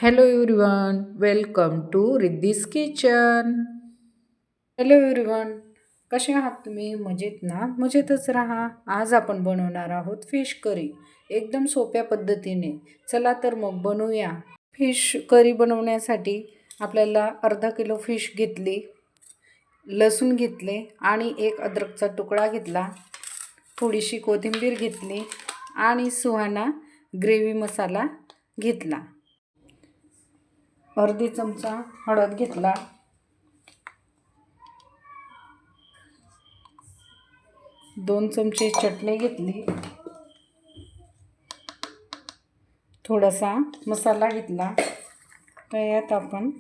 Hello everyone, welcome to Riddhi's Kitchen. Hello everyone, कसे आहात तुम्ही? मजेत ना? मजेतच राहा. आज आपण बनवणार आहोत फिश करी एकदम सोप्या पद्धतीने. चला तर मग बनवूया. फिश करी बनवण्यासाठी आपल्याला अर्धा किलो फिश घेतली, लसूण घेतले आणि एक अद्रकचा तुकडा घेतला, थोडीशी कोथिंबीर घेतली आणि सुहाना ग्रेव्ही मसाला घेतला. अर्धी चमचा हळद घेतला, 2 चमचे चटणी घेतली, थोडासा मसाला घेतला. तर यात आपण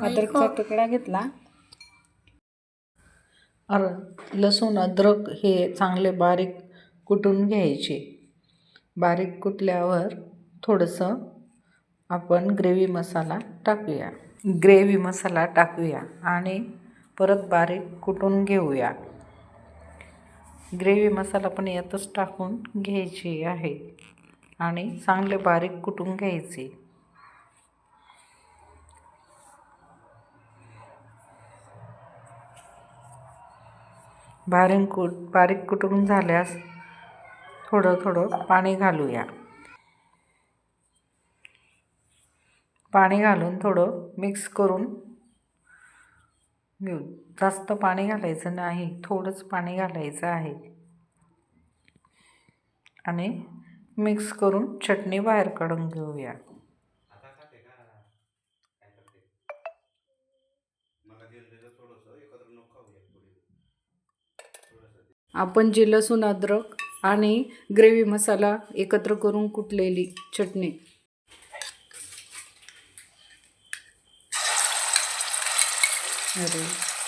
अद्रकचा तुकडा घेतला. लसूण अद्रक हे चांगले बारीक कुटून घ्यायचे. बारीक कुटल्यावर थोडंसं आपण ग्रेव्ही मसाला टाकूया आणि परत बारीक कुटून घेऊया. ग्रेव्ही मसाला पण यातच टाकून घ्यायची आहे आणि चांगले बारीक कुटून घ्यायचे. बारीक कुटून झाल्यास थोडं पाणी घालूया. पाणी घालून थोडं मिक्स करून घेऊ. जास्त पाणी घालायचं नाही, थोडंच पाणी घालायचं आहे आणि मिक्स करून चटणी बाहेर काढून घेऊया. आपण जे लसूण अद्रक आणि ग्रेव्ही मसाला एकत्र करून कुटलेली चटणी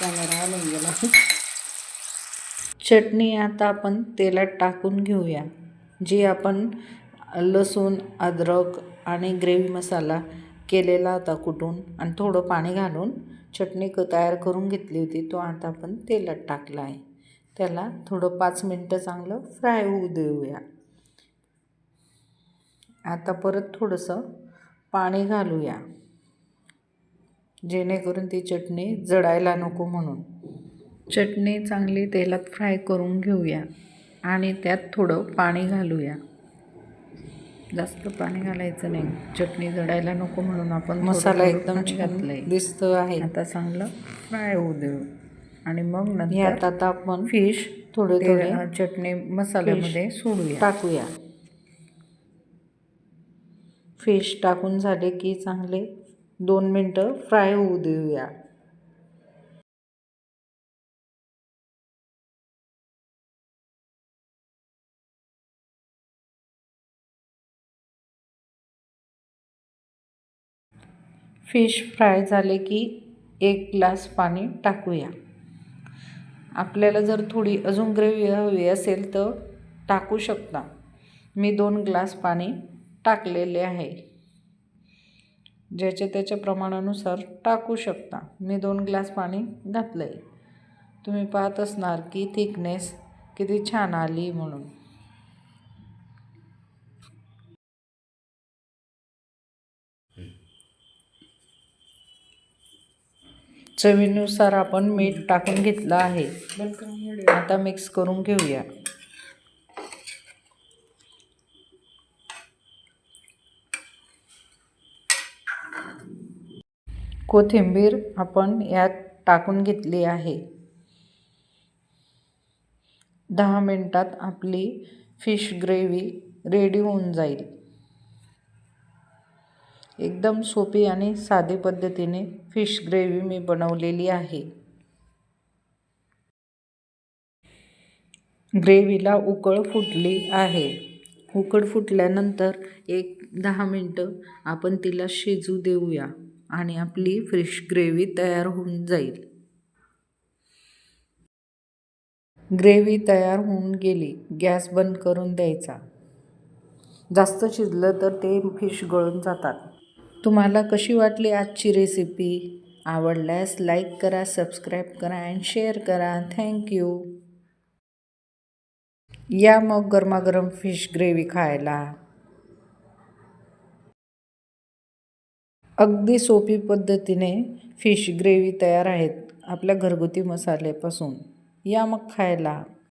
कॅमेरा हलून गेला. चटणी आता आपण तेलात टाकून घेऊया. जी आपण लसूण अद्रक आणि ग्रेव्ही मसाला केलेला होता कुटून आणि थोडं पाणी घालून चटणी तयार करून घेतली होती, तो आता आपण तेलात टाकला आहे. त्याला थोडं 5 मिनटं चांगलं फ्राय होऊ देऊया. आता परत थोडंसं पाणी घालूया, जेणेकरून ती चटणी जळायला नको म्हणून. चटणी चांगली तेलात फ्राय करून घेऊया आणि त्यात थोडं पाणी घालूया. जास्त पाणी घालायचं नाही, चटणी जळायला नको म्हणून आपण मसाला एकदम घातलाय दिसतो आहे. आता चांगलं फ्राय होऊ देऊ आणि मग नंतर आता आपण फिश थोडे चटणी मसाल्यामध्ये टाकूया. फिश टाकून झाले की चांगले 2 मिनटं फ्राय होऊ देऊया. फिश फ्राय झाले की 1 ग्लास पाणी टाकूया. आपल्याला जर थोडी अजून ग्रेव्ही हवी असेल तर टाकू शकता. मी 2 ग्लास पाणी टाकलेले आहे. ज्याच्या त्याच्या प्रमाणानुसार टाकू शकता. मी 2 ग्लास पाणी घातलं आहे. तुम्ही पाहत असणार की थिकनेस किती छान आली म्हणून. चवीनुसार आपण मीठ टाकून घेतलं आहे. आता मिक्स करून घेऊया. कोथिंबीर आपण यात टाकून घेतली आहे. 10 मिनिटात आपली फिश ग्रेव्ही रेडी होऊन जाईल. एकदम सोपी आणि साधी पद्धतीने फिश ग्रेव्ही मी बनवलेली आहे. ग्रेव्हीला उकळ फुटली आहे. उकळ फुटल्यानंतर 10 मिनटं आपण तिला शिजू देऊया आणि आपली फिश ग्रेव्ही तयार होऊन जाईल. ग्रेव्ही तयार होऊन गेली, गॅस बंद करून द्यायचा. जास्त शिजलं तर ते फिश गळून जातात. तुम्हाला कशी वाटली आजची रेसिपी? आवडल्यास लाईक करा, सबस्क्राईब करा आणि शेअर करा. थँक्यू. या मग गरमागरम फिश ग्रेव्ही खायला. अगदी सोपी पद्धतीने फिश ग्रेव्ही तयार आहेत आपल्या घरगुती मसाल्यापासून. या मग खायला.